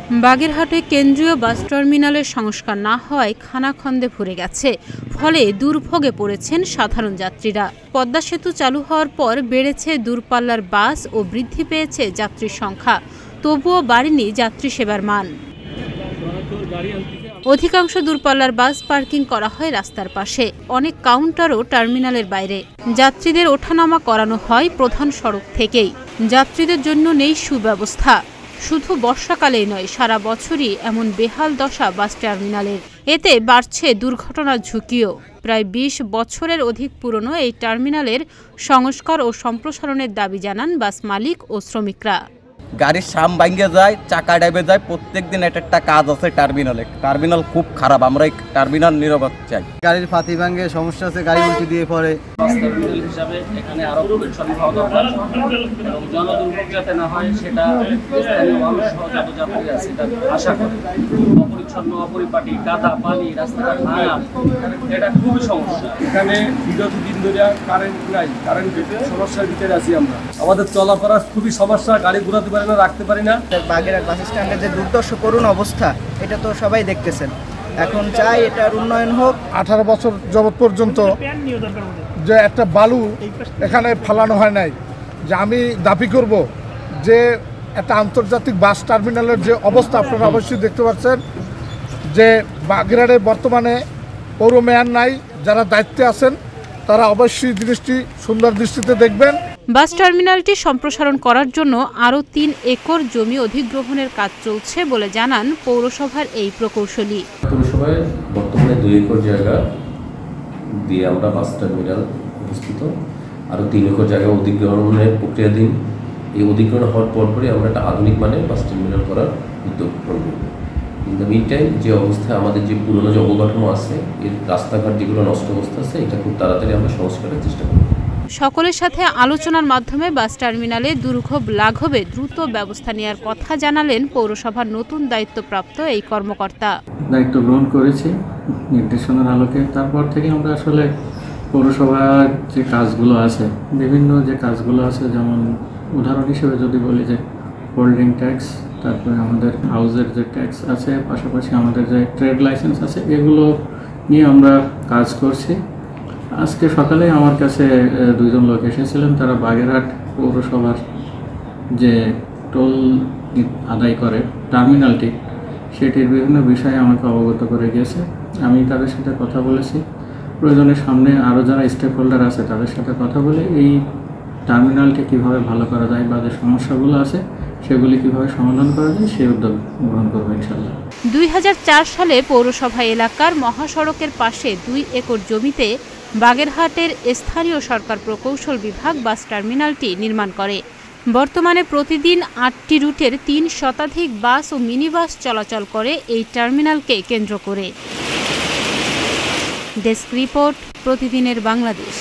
বাগেরহাটে কেন্দ্রীয় বাস টার্মিনালের সংস্কার না হওয়ায় খানাখন্দে ভরে গেছে, ফলে দুর্ভোগে পড়েছেন সাধারণ যাত্রীরা। পদ্মা সেতু চালু হওয়ার পর বেড়েছে দূরপাল্লার বাস ও বৃদ্ধি পেয়েছে যাত্রীর সংখ্যা, তবুও বাড়েনি যাত্রী সেবার মান। অধিকাংশ দূরপাল্লার বাস পার্কিং করা হয় রাস্তার পাশে, অনেক কাউন্টারও টার্মিনালের বাইরে। যাত্রীদের ওঠানামা করানো হয় প্রধান সড়ক থেকেই। যাত্রীদের জন্য নেই সুব্যবস্থা। শুধু বর্ষাকালেই নয়, সারা বছরই এমন বেহাল দশা বাস টার্মিনালের। এতে বাড়ছে দুর্ঘটনার ঝুঁকিও। প্রায় ২০ বছরের অধিক পুরনো এই টার্মিনালের সংস্কার ও সম্প্রসারণের দাবি জানান বাস মালিক ও শ্রমিকরা। গাড়ির সাম ভাঙে যায়, চাকা ডাইবে যায়, প্রত্যেকদিন একটা কাজ আছে টার্মিনালে। টার্মিনাল খুব খারাপ, আমরা এই টার্মিনাল নিরাপদ চাই। গাড়ির ফাতি ভাঙে সমস্যা আছে, গাড়ি উল্টে দিয়ে পড়ে। টার্মিনাল হিসাবে এখানে আরো পরিচ্ছন্ন হওয়া দরকার এবং জনদুর্ভোগ যাতে না হয় সেটা স্থানীয় মানুষ সহ যত যাত্রী আছে এটা আশা করে। অপরিচ্ছন্ন, অপরিপাটি, কাদা, পানি, রাস্তাঘাট ভাঙা, এটা খুবই সমস্যা। এখানে বিগত দিন ধরে কারেন্ট নাই, কারেন্টের সমস্যার ভিতরে আছি আমরা। আমাদের চলাফেরা খুবই সমস্যা, গাড়ি ঘোরাতে পারি না, রাখতে পারি না। বাগেরহাট বাস স্ট্যান্ডের যে দুর্দশা করুণ অবস্থা, এটা তো সবাই দেখতেছেন। এখন চাই এটার উন্নয়ন হোক। 18 বছর যাবৎ পর্যন্ত যে একটা বালু এখানে ফেলানো হয় নাই। যে আমি দাবি করব যে একটা আন্তর্জাতিক বাস টার্মিনালের যে অবস্থা আপনারা অবশ্যই দেখতে পাচ্ছেন, যে বাগেরহাটে বর্তমানে পৌর মেয়র নাই, যারা দায়িত্বে আছেন তারা অবশ্যই জিনিসটি সুন্দর দৃষ্টিতে দেখবেন। বাস টার্মিনালটি সম্প্রসারণ করার জন্য আরও ৩ একর জমি অধিগ্রহণের কাজ চলছে বলে জানান পৌরসভার এই প্রকৌশলী। পৌরসভায় বর্তমানে ২ একর জায়গা দিয়ে আমরা বাস টার্মিনাল অবস্থিত, আরও ৩ একর জায়গা অধিগ্রহণের প্রক্রিয়াধীন। এই অধিগ্রহণ হওয়ার পরপরই আমরা একটা আধুনিক মানের বাস টার্মিনাল করার উদ্যোগ গ্রহণ করব। ইন দ্য মিন টাইম যে অবস্থায় আমাদের যে পুরনো যে অবকাঠামো আছে, এর রাস্তাঘাট যেগুলো নষ্ট অবস্থা আছে, এটা খুব তাড়াতাড়ি আমরা সংস্কারের চেষ্টা করব। সকলের সাথে আলোচনার মাধ্যমে বাস টার্মিনালে দুর্ভোগ লাঘবে দ্রুত ব্যবস্থা নেওয়ার কথা জানালেন পৌরসভার নতুন দায়িত্বপ্রাপ্ত এই কর্মকর্তা। দায়িত্ব গ্রহণ করেছি নির্দেশনার আলোকে। তারপর থেকে আমরা আসলে পৌরসভার যে কাজগুলো আছে, বিভিন্ন যে কাজগুলো আছে, যেমন উদাহরণ হিসেবে যদি বলি যে হোল্ডিং ট্যাক্স, তারপরে আমাদের হাউসের যে ট্যাক্স আছে, পাশাপাশি আমাদের যে ট্রেড লাইসেন্স আছে, এগুলো নিয়ে আমরা কাজ করছি। আজকে সকালে আমার কাছে 2 জন লোক এসেছিলেন, তারা বাগেরহাট পৌরসভার যে টোল আদায় করে টার্মিনালটি, সেটির বিভিন্ন বিষয়ে আমাকে অবগত করে গিয়েছে। আমি তাদের সাথে কথা বলেছি, প্রয়োজনের সামনে আরও যারা স্টেক হোল্ডার আছে তাদের সাথে কথা বলে এই টার্মিনালটি কীভাবে ভালো করা যায় বা যে সমস্যাগুলো আছে সেগুলি কীভাবে সমাধান করা যায় সেই উদ্যোগ গ্রহণ করবো ইনশাল্লাহ। ২০০৪ সালে পৌরসভা এলাকার মহাসড়কের পাশে ২ একর জমিতে বাগেরহাটের স্থানীয় সরকার প্রকৌশল বিভাগ বাস টার্মিনালটি নির্মাণ করে। বর্তমানে প্রতিদিন ৮টি রুটের ৩ শতাধিক বাস ও মিনি বাস চলাচল করে এই টার্মিনালকে কেন্দ্র করে। ডেস্ক রিপোর্ট, প্রতিদিনের বাংলাদেশ।